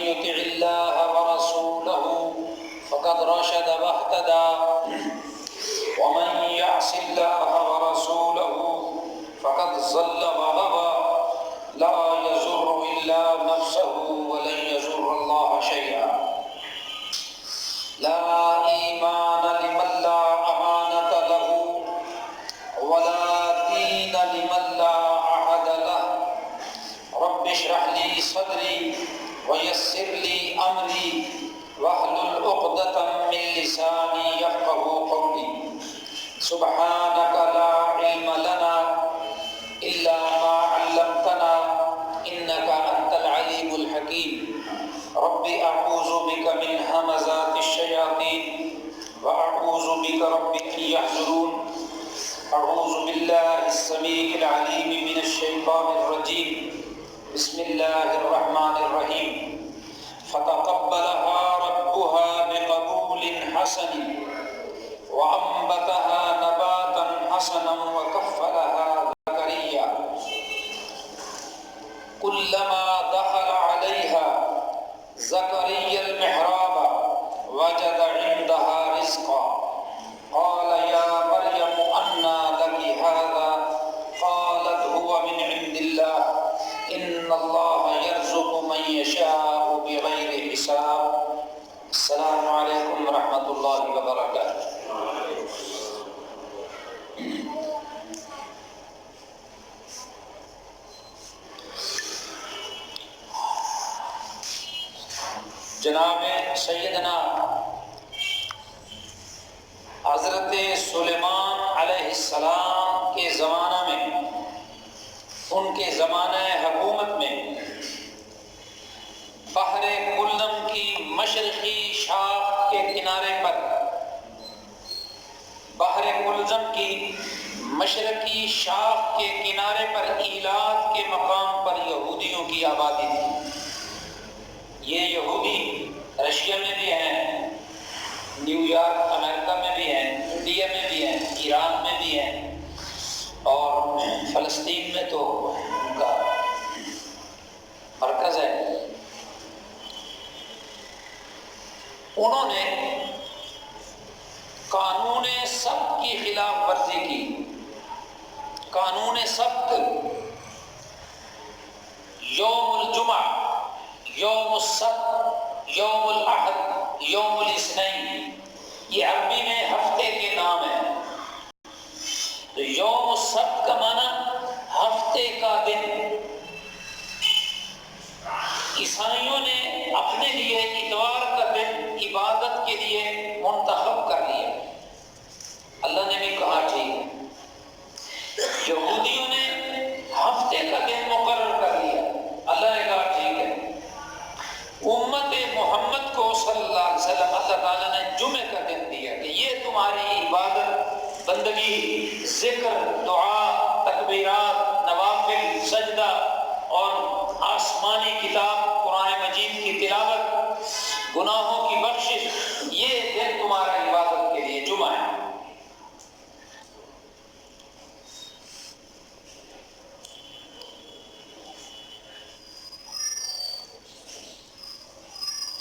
يطع الله ورسوله فقد رشد واهتدى ومن يعص الله ورسوله فقد ضل وغوى لا يضر إلا نفسه ولن يضر الله شيئا لا إيمان لمن لا أمانة له ولا دين لمن لا عهد له رب اشرح لي صدري ويسر لي أمري واحلل عقدة من لساني يفقهوا قولي سبحانك لا علم لنا إلا ما علمتنا إنك أنت العليم الحكيم رب أعوذ بك من همزات الشياطين وأعوذ بك رب أن يحضرون أعوذ بالله السميع العليم من الشيطان الرجيم بسم الله الرحمن الرحيم فتقبلها ربها بقبول حسن وأنبتها نباتا حسنا وكفلها زكريا كلما دخل عليها زكريا المحراب وجد عندها رزقا قال يا مريم أنى لك هذا قالت هو من عند الله إن الله يرزق من يشاء بغير حساب السلام علیکم ورحمۃ اللہ وبرکاتہ۔ جناب سیدنا حضرت سلیمان علیہ السلام کے زمانہ میں، ان کے زمانہ حکومت میں بحر کلدم کی مشرقی شاخ کے کنارے پر، بحر کلدم کی مشرقی شاخ کے کنارے پر ایلات کے مقام پر یہودیوں کی آبادی تھی۔ یہ یہودی رشیا میں بھی ہیں، نیو یارک امریکہ میں بھی ہیں، انڈیا میں بھی ہیں، ایران میں بھی ہیں، اور فلسطین میں تو ان کا مرکز ہے۔ انہوں نے قانون سبت کی خلاف ورزی کی۔ قانون سبت یوم الجمعہ، یوم السبت، یوم الاحد، یوم الاثنین، یہ عربی میں ہفتے کے نام ہیں۔ تو یوم السبت کا معنی ہفتے کا دن۔ عیسائیوں نے اپنے لیے اتوار کا دن عبادت کے لیے منتخب کر لیا۔ اللہ نے بھی کہا ٹھیک ہے۔ یہودیوں نے ہفتے کا دن مقرر کر لیا، اللہ نے کہا ٹھیک ہے۔ امت محمد کو صلی اللہ علیہ وسلم اللہ تعالیٰ نے جمعے کا دن دیا کہ یہ تمہاری عبادت، بندگی، ذکر، دعا، تکبیرات، نوافل، سجدہ اور آسمانی کتاب قرآن مجید کی تلاوت، گناہوں کی بخشش، یہ دن تمہارا عبادت کے لیے جمعہ ہے۔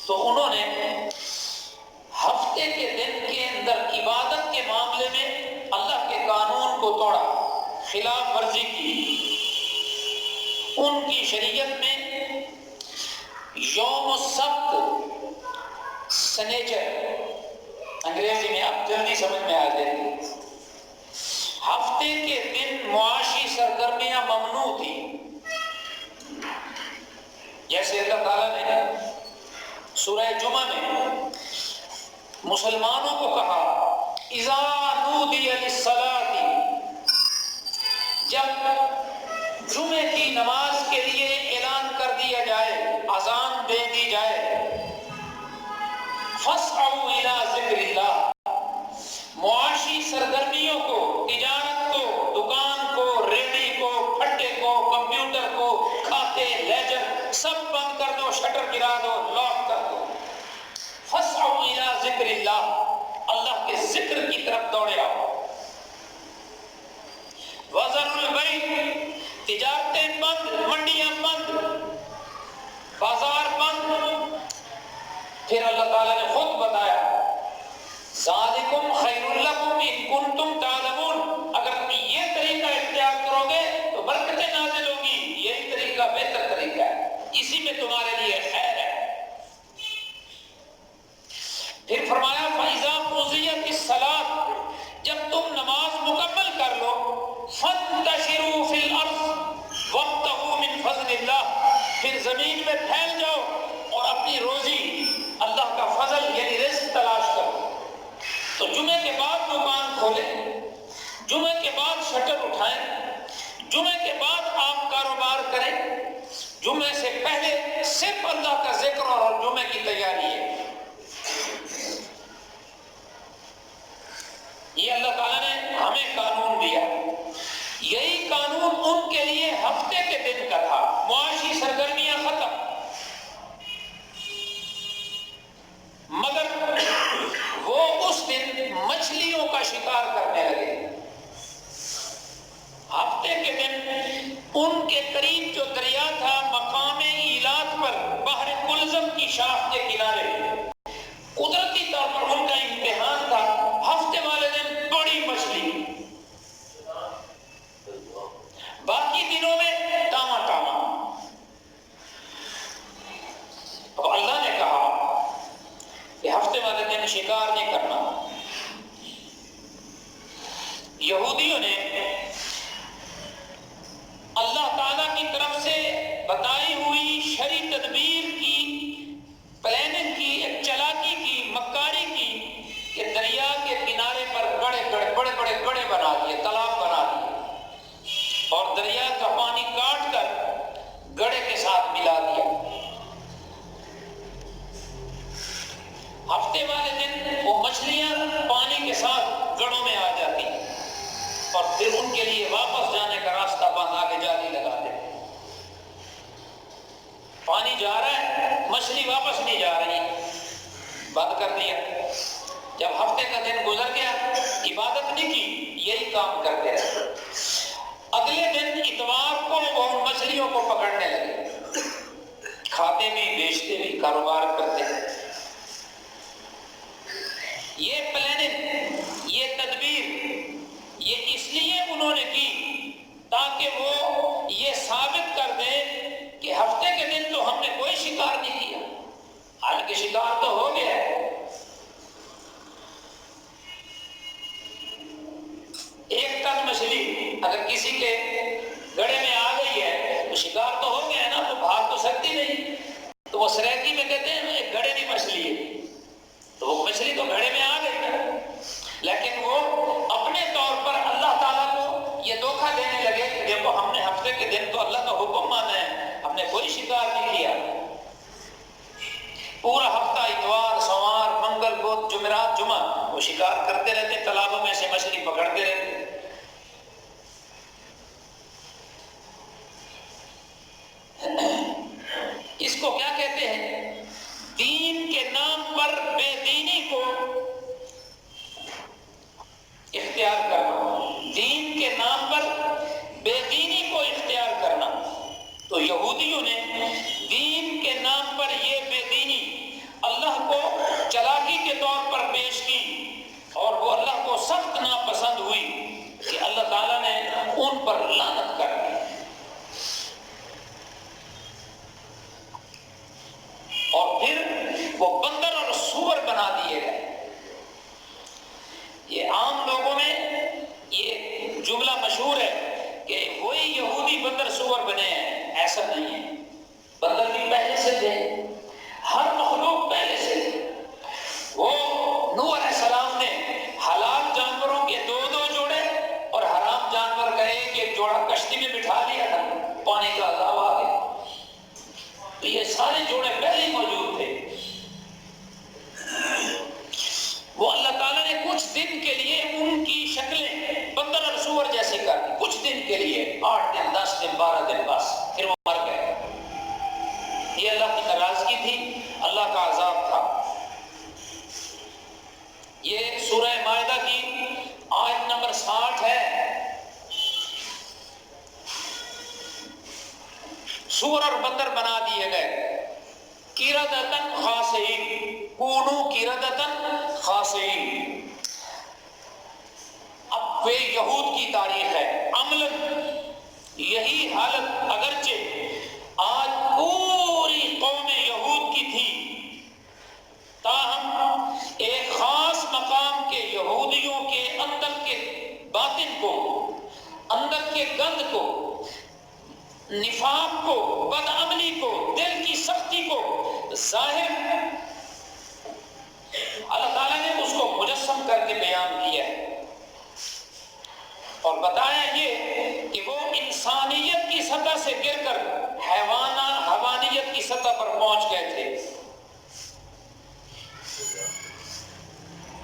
تو انہوں نے ہفتے کے دن کے اندر عبادت کے معاملے میں اللہ کے قانون کو توڑا، خلاف ورزی کی۔ ان کی شریعت میں یوم السبت، سنیچر انگریزی میں، اب جلدی سمجھ میں آ جائے گی، ہفتے کے دن معاشی سرگرمیاں ممنوع تھی۔ جیسے اللہ تعالیٰ نے سورہ جمعہ میں مسلمانوں کو کہا اذا نودی للصلاۃ، جب جمعے کی نماز کے لیے اعلان کر دیا جائے، اذان دے دی جائے، فاسعوا الی ذکر اللہ، معاشی سرگرمیوں کو، تجارت کو، دکان کو، ریڑھی کو، پھٹے کو، کمپیوٹر کو، کھاتے، لیجر سب بند کر دو، شٹر گرا دو، لاک کر دو۔ فاسعوا الی ذکر اللہ، اللہ کے ذکر کی طرف دوڑے آؤ۔ وذروا البیع، تجارتیں بند، منڈیاں بند، بازار بند، پھر اللہ تعالیٰ نے خود بتایا ذالکم خیر لکم ان کنتم تعلمون، اگر تم یہ طریقہ اختیار کرو گے تو برکتیں نازل ہوگی، یہی طریقہ بہتر طریقہ ہے، اسی میں تمہارے لیے خیر ہے۔ پھر فرمایا فَإِذَا قُضِيَتِ الصَّلَاةُ، جب تم نماز مکمل کر لو فَانتَشِرُوا فِي الْأَرْضِ وَابْتَغُوا مِنْ فَضْلِ اللَّهِ، پھر زمین میں پھیل جاؤ اور اپنی روزی اللہ کا فضل یعنی رزق تلاش کرو۔ تو جمعے کے بعد دکان کھولیں، جمعے کے بعد شٹر اٹھائیں، جمعے کے بعد آپ کاروبار کریں، جمعے سے پہلے صرف اللہ کا ذکر اور جمعے کی تیاری ہے۔ یہ اللہ تعالیٰ نے ہمیں قانون دیا، یہی قانون ان کے لیے ہفتے کے دن کا تھا، معاشی سرگرمیاں ختم، مگر وہ اس دن مچھلیوں کا شکار کرنے لگے۔ ہفتے کے دن ان کے قریب جو دریا تھا مقام ایلات پر بحر کلزم کی شاخ کے کنارے، قدرتی طور پر ان کا امتحان تھا، ہفتے والے دن بڑی مچھلی، باقی دنوں میں ٹاما ٹاما۔ اب اللہ نے کہا کہ ہفتے والے دن شکار نہیں کرنا۔ یہودیوں نے اللہ تعالیٰ کی طرف سے بتائی ہوئی شرعی تدبیر کی، پلاننگ کی، ایک چالاکی کی، مکاری کی کہ دریا کے کنارے پر بڑے گڑھے بنا دیے، تالاب بنا دیے اور دریا کا پانی کاٹ کر گڑھے کے ساتھ ملا دیا۔ ہفتے والے دن وہ مچھلیاں پانی کے ساتھ گڑھوں میں آ جاتی اور پھر ان کے لیے واپس جانے کا راستہ بند، آگے جالی لگا دے۔ پانی جا رہا ہے، مچھلی واپس نہیں جا رہی، بند کر دیا۔ جب ہفتے کا دن گزر گیا، عبادت نہیں کی، یہی کام کرتے رہے۔ اگلے دن اتوار کو وہ مچھلیوں کو پکڑنے لگے، کھاتے بھی، بیچتے بھی، کاروبار کرتے ہیں۔ یہ پلاننگ، یہ تدبیر، یہ اس لیے انہوں نے کی تاکہ وہ یہ ثابت کر دیں کہ ہفتے کے دن تو ہم نے کوئی شکار نہیں کیا، حالانکہ شکار تو ہو گیا ہے۔ ایک ٹن مچھلی اگر کسی کے گڑھے میں آ گئی ہے تو شکار تو ہو گیا ہے نا، تو بھاگ تو سکتی نہیں۔ تو وہ سریکی میں کہتے ہیں ایک گڑھے کی مچھلی ہے، تو وہ مچھلی تو گھڑے میں آ گئی نا، لیکن وہ اپنے طور پر اللہ تعالیٰ کو یہ دھوکہ دینے لگے کہ دیکھو ہم نے ہفتے کے دن تو اللہ کا حکم مانا ہے، ہم نے کوئی شکار نہیں کیا۔ پورا ہفتہ اتوار، سوموار، منگل، بدھ، جمعرات، جمعہ وہ شکار کرتے رہتے، تالابوں میں سے مچھلی پکڑتے رہتے۔ اس کو کیا کہتے ہیں؟ دین کے نام پر بے دینی کو اختیار کرنا، دین کے نام پر بے دینی کو اختیار کرنا۔ تو یہودیوں نے دین کے نام پر یہ بے دینی اللہ کو چلاکی کے طور پر پیش کی، اور وہ اللہ کو سخت ناپسند ہوئی کہ اللہ تعالیٰ نے ان پر لعنت کر دی، اور پھر وہ بندر اور سور بنا دیے گئے۔ یہ عام لوگوں میں یہ جملہ مشہور ہے کہ وہی یہودی بندر سور بنے ہیں، ایسا نہیں ہے۔ بندر بھی پہلے سے تھے، ہر مخلوق پہلے سے تھے۔ وہ نوح علیہ السلام نے حلال جانوروں کے 2 جوڑے اور حرام جانور کا ایک جوڑا کشتی میں بٹھا لیا تھا، پانی کا عذاب آ گیا، تو یہ سارے جوڑے پہلے ہی موجود تھے۔ وہ اللہ تعالیٰ نے کچھ دن کے لیے ان کی شکلیں بندر اور سور جیسی کر دی، کچھ دن کے لیے، 8 دن، 10 دن، 12 دن، بس پھر وہ مر گئے۔ یہ اللہ کی ناراضگی تھی، اللہ کا عذاب تھا۔ یہ سورہ مائدہ کی آیت نمبر 60 ہے۔ سور اور بندر بنا دیے گئے، قردۃ خاسئین، کونوا قردۃ خاسئین۔ اب وہ یہود کی تاریخ ہے، عملاً یہی حالت اگرچہ آج پوری قوم یہود کی تھی، تاہم ایک خاص مقام کے یہودیوں کے اندر کے باطن کو، اندر کے گند کو، نفاق کو، بدعملی کو، دل کی سختی کو ظاہر اللہ تعالیٰ نے اس کو مجسم کر کے بیان کیا ہے اور بتایا یہ کہ وہ انسانیت کی سطح سے گر کر حیوانیت کی سطح پر پہنچ گئے تھے۔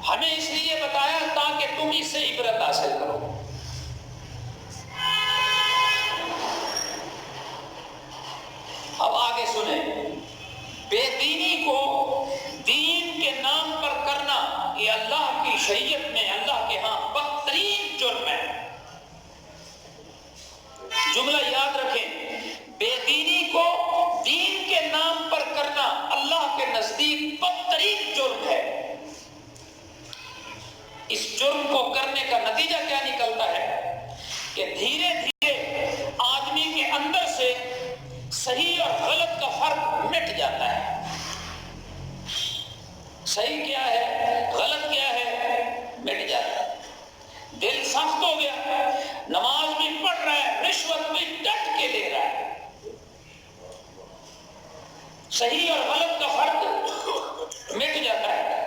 ہمیں اس لیے بتایا تاکہ تم اس سے عبرت حاصل کرو۔ اب آگے سنیں، بے دینی کو دین کے نام پر کرنا یہ اللہ کی شریعت میں، اللہ کے ہاں بدترین جرم ہے۔ جملہ یاد رکھیں، بے دینی کو دین کے نام پر کرنا اللہ کے نزدیک بدترین جرم ہے۔ اس جرم کو کرنے کا نتیجہ کیا نکلتا ہے کہ دھیرے دھیرے آدمی کے اندر سے صحیح اور غلط کا فرق مٹ جاتا ہے۔ صحیح کیا ہے، غلط کیا ہے، مٹ جاتا ہے۔ دل سخت ہو گیا، نماز بھی پڑھ رہا ہے، رشوت بھی ڈٹ کے لے رہا ہے، صحیح اور غلط کا فرق مٹ جاتا ہے۔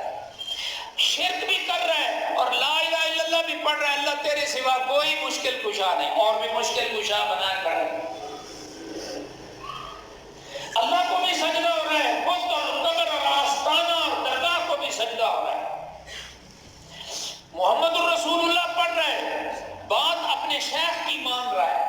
شرک بھی کر رہا ہے اور لا الہ الا اللہ بھی پڑھ رہا ہے، اللہ تیرے سوا کوئی مشکل کشا نہیں، اور بھی مشکل کشا بنا کر اللہ کو بھی سجدہ ہو رہا ہے، بت اور قبر اور آستانہ اور درگاہ کو بھی سجدہ ہو رہا ہے۔ محمد الرسول اللہ پڑھ رہا ہے، بات اپنے شیخ کی مان رہا ہے۔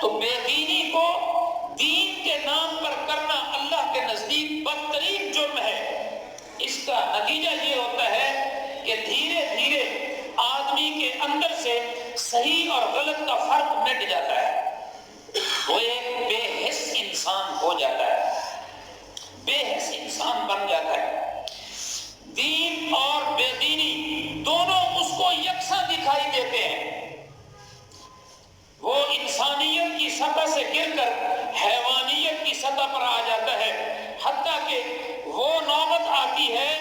تو بے دینی کو دین کے نام پر کرنا اللہ کے نزدیک بدترین جرم ہے۔ اس کا نتیجہ یہ ہوتا ہے کہ دھیرے دھیرے آدمی کے اندر سے صحیح اور غلط کا فرق مٹ جاتا ہے، وہ ایک بے حس انسان ہو جاتا ہے، بے حس انسان بن جاتا ہے۔ دین اور بے دینی دونوں اس کو یکساں دکھائی دیتے ہیں۔ وہ انسانیت کی سطح سے گر کر حیوانیت کی سطح پر آ جاتا ہے، حتیٰ کہ وہ نوبت آتی ہے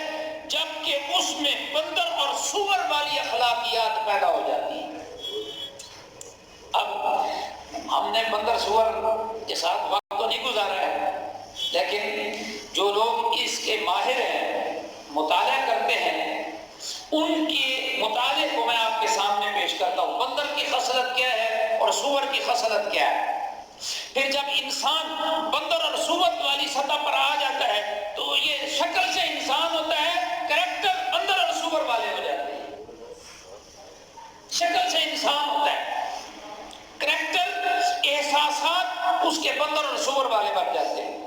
جب کہ اس میں بندر اور سور والی اخلاقیات پیدا ہو جاتی ہیں۔ اب ہم نے بندر سور کے ساتھ وقت تو نہیں گزارا ہے، لیکن جو لوگ اس کے ماہر ہیں، مطالعہ کرتے ہیں، ان کے مطالعے کو میں آپ کے سامنے پیش کرتا ہوں۔ بندر کی خصلت کیا ہے اور سور کی خصلت کیا ہے؟ پھر جب انسان بندر اور سور والی سطح پر آ جاتا ہے تو یہ شکل سے انسان ہوتا ہے، کریکٹر بندر اور سور والے ہو جاتے ہیں۔ شکل سے انسان ہوتا ہے، کریکٹر، احساسات اس کے بندر اور سور والے بن جاتے ہیں۔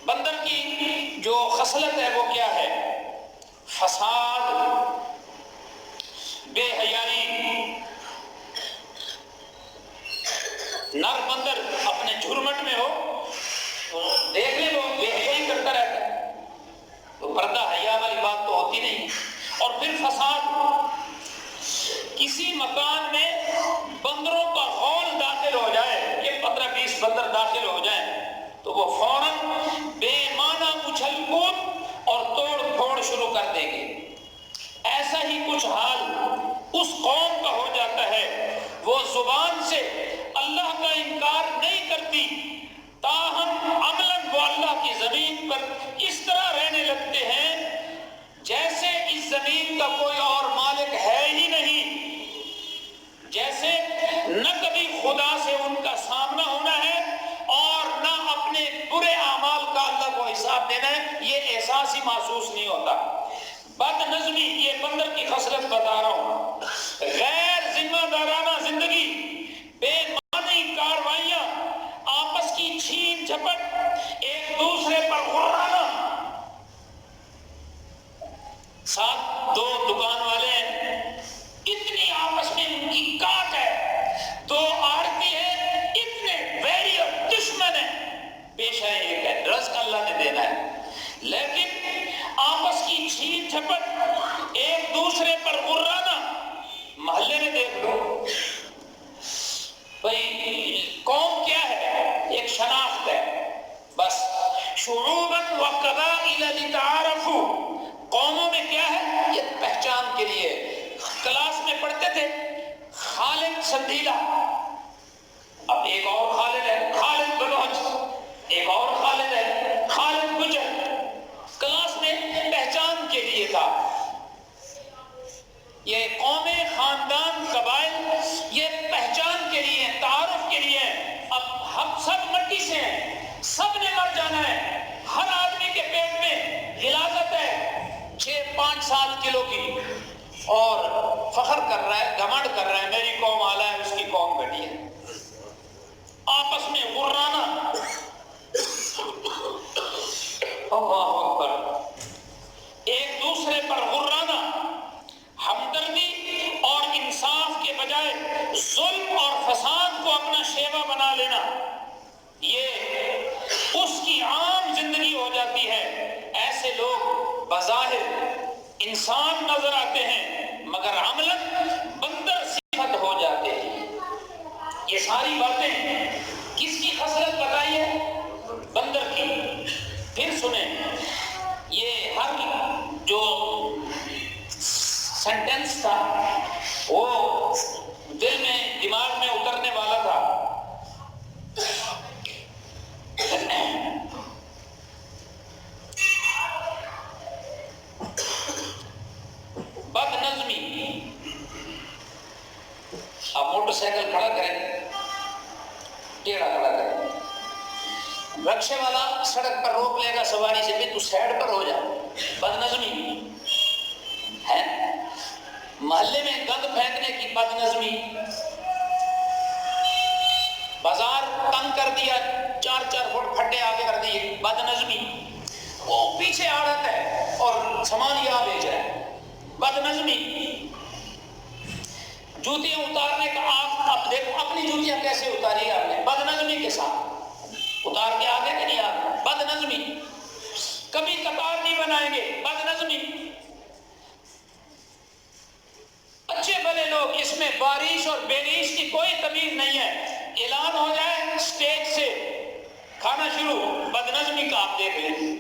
بندر کی جو خصلت ہے وہ کیا ہے؟ فساد، بے حیائی۔ نر بندر اپنے جھرمٹ میں ہو تو دیکھ لیں وہ بے حیائی کرتا رہتا ہے، تو پردہ حیا والی بات تو ہوتی نہیں۔ اور پھر فساد، کسی مکان میں بندروں کا غول داخل ہو جائے، کہ 15-20 بندر داخل ہو جائیں تو وہ فوراً بے معنی اچھل کود اور توڑ پھوڑ شروع کر دیں گے۔ ایسا ہی کچھ حال اس قوم کا ہو جاتا ہے، وہ زبان سے اللہ کا انکار نہیں کرتی، تاہم عملاً وہ اللہ کی زمین پر اس طرح رہنے لگتے ہیں جیسے اس زمین کا کوئی اور مالک ہے ہی نہیں، جیسے نہ کبھی خدا سے ان کا سامنا ہونا ہے اور نہ اپنے برے اعمال کا اللہ کو حساب دینا ہے، یہ احساس ہی محسوس نہیں ہوتا۔ بد نظمی، یہ بندر کی خصلت بتا رہا ہوں، غیر ذمہ دارانہ زندگی، بے معنی کاروائیاں، آپس کی چھین جھپٹ، ایک دوسرے پر غرانا۔ ساتھ دو دکان والے ہیں، جھپٹ، ایک دوسرے پر غرانا. محلے میں دیکھ لو بھئی قوم کیا ہے، ایک شناخت ہے بس. شعوباً و قبائل لتعارفوا، قوموں میں کیا ہے، یہ پہچان کے لیے. کلاس میں پڑھتے تھے خالد سندھیلا، اب ایک اور خالد ہے خالد بلوچ، ایک اور خالد ہے خالد گجر. کلاس میں پہچان کے لیے تھا. یہ قومیں، خاندان، قبائل یہ پہچان کے لیے، تعارف کے لیے. اب ہم سب مٹی سے ہیں، سب نے مر جانا ہے. ہر آدمی کے پیٹ میں غلاظت ہے 6-5 کلو کی، اور فخر کر رہا ہے، گھمنڈ کر رہا ہے میری قوم اعلیٰ ہے، اس کی قوم گھٹی ہے. آپس میں غرانا. اللہ اکبر. ایک دوسرے پر غرانا، ہمدردی اور انصاف کے بجائے ظلم اور فساد کو اپنا شیوا بنا لینا، یہ اس کی عام زندگی ہو جاتی ہے. ایسے لوگ بظاہر انسان نظر آتے ہیں مگر عملاً بندر صفت ہو جاتے ہیں. یہ ساری باتیں کس کی خصلت بتائی ہے؟ بندر کی. پھر سنیں، یہ ہر جو سینٹنس تھا وہ دل میں، دماغ میں اترنے والا تھا. بد نظمی. آپ موٹر سائیکل کھڑا کریں، ٹیڑھا کھڑا کریں، رکشے والا سڑک پر روک لے گا سواری سے، بھی تو سائڈ پر ہو جا. بد نظمی ہے. محلے میں گند پھینکنے کی بد نظمی. بازار تنگ کر دیا، 4 فٹ پھٹے آگے کر دیے، بد نظمی. وہ پیچھے آ رہا ہے اور سامان یہاں بیچ رہا ہے، بد نظمی. جوتیاں اتارنے کا، آپ اب دیکھو اپنی جوتیاں کیسے اتاری آپ نے، بد نظمی کے ساتھ اتار کے آگے کہ نہیں آگے، بد نظمی. کبھی قطار نہیں بنائیں گے، بد نظمی. اچھے بھلے لوگ، اس میں بارش اور بیریش کی کوئی تمیز نہیں ہے. اعلان ہو جائے اسٹیج سے کھانا شروع، بد نظمی کا آپ دیکھ لیں،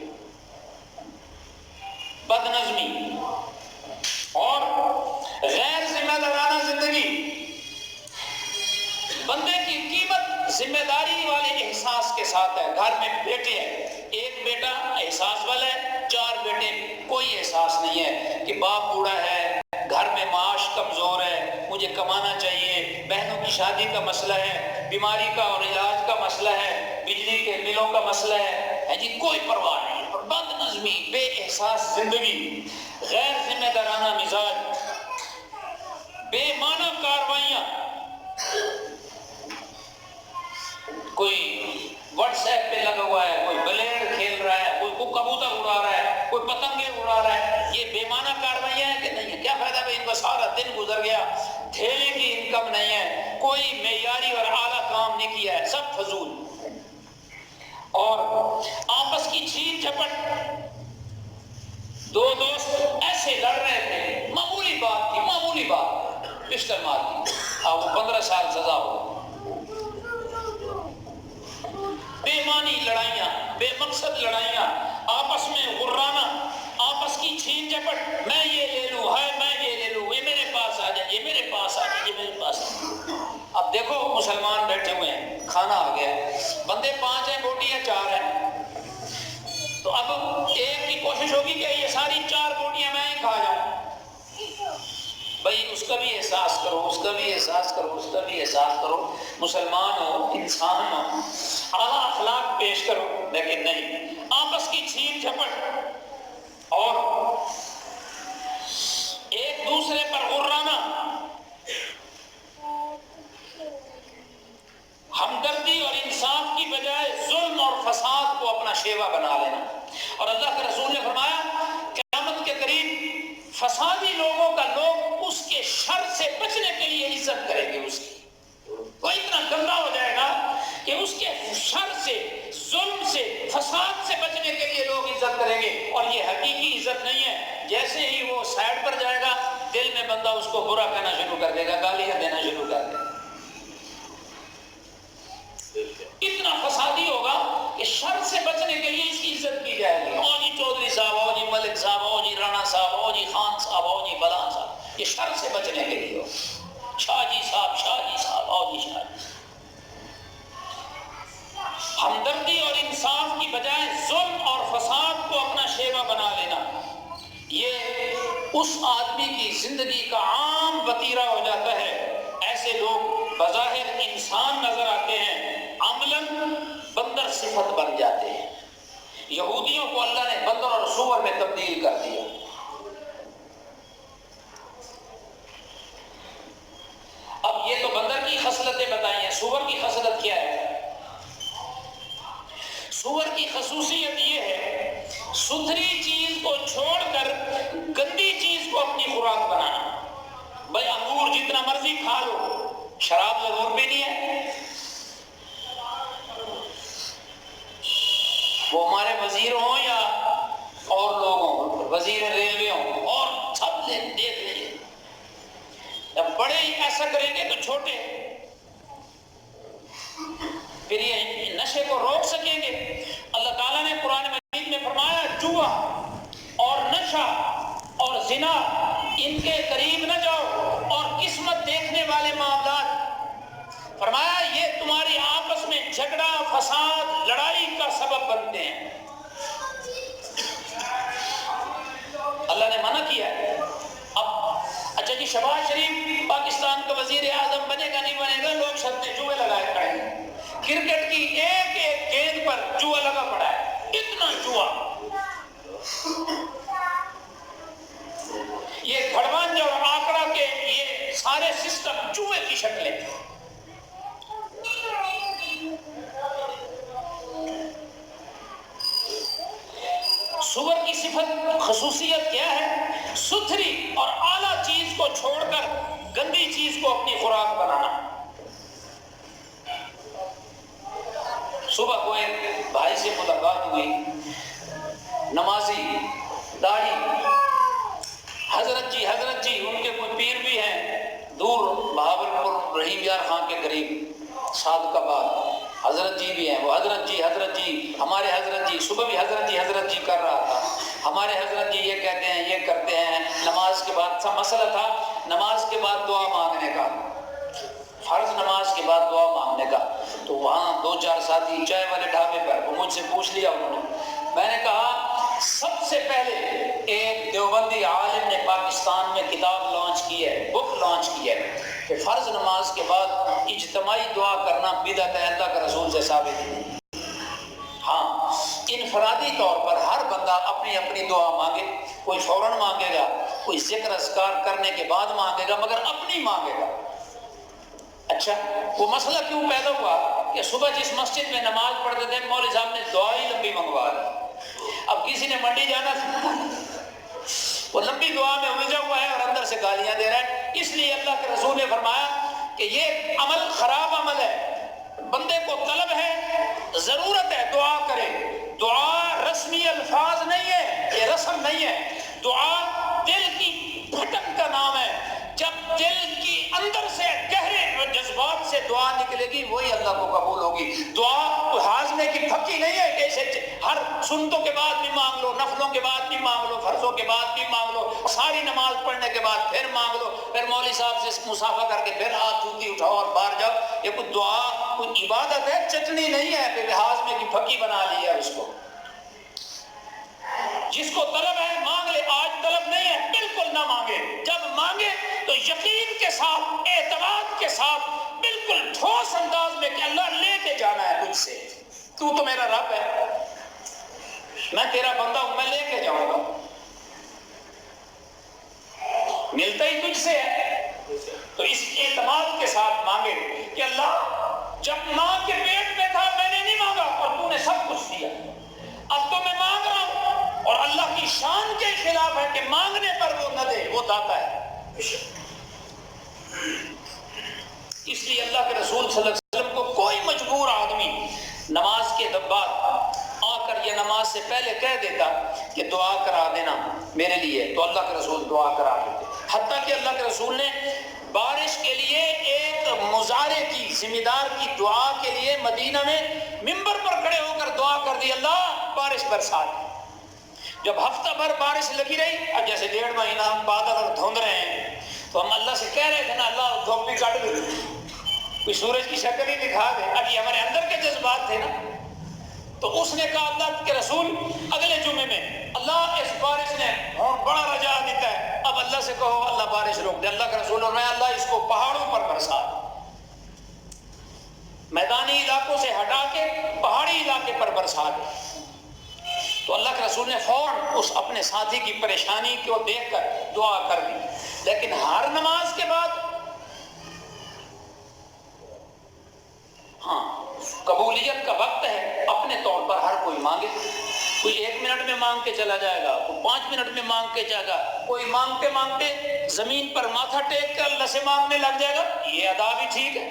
بد نظمی. اور غیر ذمہ دارانہ زندگی. بندے کی قیمت ذمہ داری والے احساس کے ساتھ ہے. گھر میں بیٹے ہیں، ایک بیٹا احساس والا ہے، 4 بیٹے کوئی احساس نہیں ہے کہ باپ بوڑھا ہے، گھر میں معاش کمزور ہے، مجھے کمانا چاہیے، بہنوں کی شادی کا مسئلہ ہے، بیماری کا اور علاج کا مسئلہ ہے، بجلی کے بلوں کا مسئلہ ہے جی، کوئی پرواہ نہیں. اور بد نظمی، بے احساس زندگی، غیر ذمہ دارانہ مزاج، بے معنی کاروائیاں. کوئی واٹس ایپ پہ لگا ہوا ہے، کوئی بلیڈ کھیل رہا ہے، کوئی کبوتر اڑا رہا ہے، کوئی پتنگیں اڑا رہا ہے. یہ بے معنی کاروائیاں ہیں کہ نہیں ہے؟ کیا فائدہ بھائی، ان کا سارا دن گزر گیا، تھیلے کی انکم نہیں ہے، کوئی معیاری اور اعلیٰ کام نہیں کیا ہے، سب فضول. اور آپس کی چھین جھپٹ. 2 دوست ایسے لڑ رہے تھے، معمولی بات تھی، معمولی بات، پسٹل مار دی، اب وہ 15 سال سزا ہو. بے معنی لڑائیاں، بے مقصد لڑائیاں، آپس میں غرانا، آپس کی چھین جھپٹ. میں یہ لے لوں، ہے میں یہ لے لوں، یہ میرے پاس آ جائے، یہ میرے پاس آ جائے، یہ میرے پاس آ جائے. اب دیکھو مسلمان بیٹھے ہوئے ہیں، کھانا آ گیا، بندے 5 ہیں، بوٹیاں 4 ہیں. تو اب ایک کی کوشش ہوگی کہ یہ ساری 4 بوٹیاں میں ہی کھا جاؤں. بھائی اس کا بھی احساس کرو، اس کا بھی احساس کرو، اس کا بھی احساس کرو. مسلمان ہو، انسان ہو، اعلیٰ اخلاق پیش کرو. لیکن نہیں، آپس کی چھین جھپٹ اور ایک دوسرے پر غرانا، ہمدردی اور انصاف کی بجائے ظلم اور فساد کو اپنا شیوا بنا لینا. اور اللہ کے رسول نے فرمایا قیامت کے قریب فسادی لوگوں کا لوگ اس کے شر سے بچنے کے لیے عزت کریں گے. اس کی وہ اتنا گندا ہو جائے گا کہ اس کے شر سے، ظلم سے، فساد سے بچنے کے لیے لوگ عزت کریں گے، اور یہ حقیقی عزت نہیں ہے۔ جیسے ہی وہ سائڈ پر جائے گا دل میں بندہ اس کو برا کہنا شروع کر دے گا، گالیاں دینا شروع کر دے گا۔ اتنا فسادی ہوگا کہ شر سے بچنے کے لیے اس کی عزت کی جائے گی۔ او جی چودھری صاحب، او جی ملک صاحب، او جی رانا صاحب، او جی خان صاحب، او جی فلاں صاحب، یہ شر سے بچنے کے لیے ہو۔ شاہ جی صاحب، شاہ جی صاحب، او جی شاہ جی۔ ہمدردی اور انصاف کی بجائے ظلم اور فساد کو اپنا شیوا بنا لینا، یہ اس آدمی کی زندگی کا عام وتیرہ ہو جاتا ہے۔ ایسے لوگ بظاہر انسان نظر آتے ہیں، عملاً بندر صفت بن جاتے ہیں۔ یہودیوں کو اللہ نے بندر اور سور میں تبدیل کر دیا۔ اب یہ تو بندر کی خصلتیں بتائی ہیں، سور کی خصلت کیا ہے؟ سور کی خصوصیت یہ ہے ستھری چیز کو چھوڑ کر گندی چیز کو اپنی خوراک بنانا۔ بھائی انگور جتنا مرضی کھا لو، شراب ضرور پینی ہے۔ وہ ہمارے وزیر ہوں یا اور لوگ ہوں، وزیر ریلوے ہوں، اور سب دیکھ لیجیے، جب بڑے ایسا کریں گے تو چھوٹے پھر یہ نشے کو روک سکیں گے۔ اللہ تعالیٰ نے قرآن مجید میں فرمایا جوا اور نشہ اور زنا ان کے قریب نہ جاؤ، اور قسمت دیکھنے والے معاملات، فرمایا یہ تمہاری آپس میں جھگڑا، فساد، لڑائی کا سبب بنتے ہیں۔ اللہ نے منع کیا ہے۔ اب اچھا جی شہباز شریف پاکستان کا وزیر اعظم بنے گا نہیں بنے گا، لوگ شرطیں جوئے لگائے کھڑے ہیں۔ کرکٹ کی ایک ایک گیند پر جوا لگا پڑا ہے، اتنا جوا۔ یہ گھڑوانج اور آکڑا کے یہ سارے سسٹم جوئے کی شکلیں۔ سور کی صفت خصوصیت کیا ہے؟ ستھری اور اعلیٰ چیز کو چھوڑ کر گندی چیز کو اپنی خوراک بنانا۔ صبح کو ایک بھائی سے ملاقات ہوئی، نمازی، داڑھی، حضرت جی ان کے کوئی پیر بھی ہیں دور بہاولپور رحیم یار خان کے قریب صادق آباد، حضرت جی بھی ہیں۔ وہ حضرت جی ہمارے حضرت جی، صبح بھی حضرت جی کر رہا تھا، ہمارے حضرت جی یہ کہتے ہیں، یہ کرتے ہیں۔ نماز کے بعد سا مسئلہ تھا، نماز کے بعد دعا مانگنے کا، فرض نماز کے بعد دعا مانگنے کا۔ تو وہاں دو چار ساتھی چائے والے ڈھابے پر، وہ مجھ سے پوچھ لیا انہوں نے۔ میں نے کہا سب سے پہلے ایک دیوبندی عالم نے پاکستان میں کتاب لانچ کی ہے، بک لانچ کی ہے کہ فرض نماز کے بعد اجتماعی دعا کرنا بدعت ہے، اللہ کا رسول سے ثابت نہیں۔ ہاں انفرادی طور پر ہر بندہ اپنی اپنی دعا مانگے، کوئی فوراً مانگے گا، کوئی ذکر اذکار کرنے کے بعد مانگے گا، مگر اپنی مانگے گا۔ اچھا وہ مسئلہ کیوں پیدا ہوا کہ صبح جس مسجد میں نماز پڑھتے تھے مولوی صاحب نے دعا ہی لمبی منگوا دی۔ اب کسی نے منڈی جانا تھا، وہ لمبی دعا میں الجھا ہوا ہے اور اندر سے گالیاں دے رہا ہے۔ اس لیے اللہ کے رسول نے فرمایا کہ یہ عمل خراب عمل ہے، بندے کو طلب ہے، ضرورت ہے دعا کرے۔ دعا رسمی الفاظ نہیں ہے، یہ رسم نہیں ہے، دعا دل کی پھٹن کا نام ہے۔ جب دل کی اندر سے گہرے جذبات سے دعا نکلے گی وہی اللہ کو قبول ہوگی۔ دعا کوئی ہاضمے کی پھکی نہیں ہے کہ اسے ہر سنتوں کے بعد بھی مانگ لو، نفلوں کے بعد بھی مانگ لو، فرضوں کے بعد بھی مانگ لو، ساری نماز پڑھنے کے بعد پھر مانگ لو، پھر مولوی صاحب سے مصافحہ کر کے پھر ہاتھ جوتی اٹھاؤ اور باہر جاؤ۔ یہ کوئی دعا کوئی عبادت ہے، چٹنی نہیں ہے کہ ہاضمے کی پھکی بنا لی ہے اس کو۔ جس کو طلب ہے مانگ لے، آج طلب نہیں ہے بالکل نہ مانگے، جب مانگے تو یقین کے ساتھ، اعتماد کے ساتھ، بالکل ٹھوس انداز میں کہ اللہ لے کے جانا ہے تجھ سے، تو میرا رب ہے، میں تیرا بندہ ہوں، میں لے کے جاؤں گا، ملتا ہی تجھ سے ہے۔ تو اس اعتماد کے ساتھ مانگے کہ اللہ جب ماں کے پیٹ میں تھا میں نے نہیں مانگا اور تو نے سب کچھ دیا، اب تو میں مانگ رہا ہوں، اور اللہ کی شان کے خلاف ہے کہ مانگنے پر وہ نہ دے، وہ داتا ہے۔ اس لیے اللہ کے رسول صلی اللہ علیہ وسلم کو کوئی مجبور آدمی نماز کے بعد آ کر نماز سے پہلے کہہ دیتا کہ دعا کرا دینا میرے لیے، تو اللہ کے رسول دعا کرا دیتے، حتیٰ کہ اللہ کے رسول نے بارش کے لیے ایک مزارع کی ذمہ دار کی دعا کے لیے مدینہ میں ممبر پر کھڑے ہو کر دعا کر دی، اللہ بارش برسا دے۔ جب ہفتہ بھر بارش لگی رہی، اب جیسے 1.5 مہینہ ہم بادل اور دھند رہے ہیں تو ہم اللہ سے کہہ رہے تھے نا اللہ دھوپ بھی کاٹ دے، کوئی سورج کی شکل ہی دکھا دے، اب یہ ہمارے اندر کے جذبات تھے نا۔ تو اس نے کہا اللہ کے رسول اگلے جمعے میں اللہ اس بارش نے بڑا رجا دیتا ہے، اب اللہ سے کہو اللہ بارش روک دے۔ اللہ کے رسول میں اللہ اس کو پہاڑوں پر برسا دے، میدانی علاقوں سے ہٹا کے پہاڑی علاقے پر برسا دے۔ تو اللہ کے رسول نے فوراً اس اپنے ساتھی کی پریشانی کو دیکھ کر دعا کر دی۔ لیکن ہر نماز کے بعد ہاں قبولیت کا وقت ہے، اپنے طور پر ہر کوئی مانگے، کوئی 1 منٹ میں مانگ کے چلا جائے گا، کوئی 5 منٹ میں مانگ کے جائے گا، کوئی مانگتے مانگتے زمین پر ماتھا ٹیک کر اللہ سے مانگنے لگ جائے گا، یہ ادا بھی ٹھیک ہے،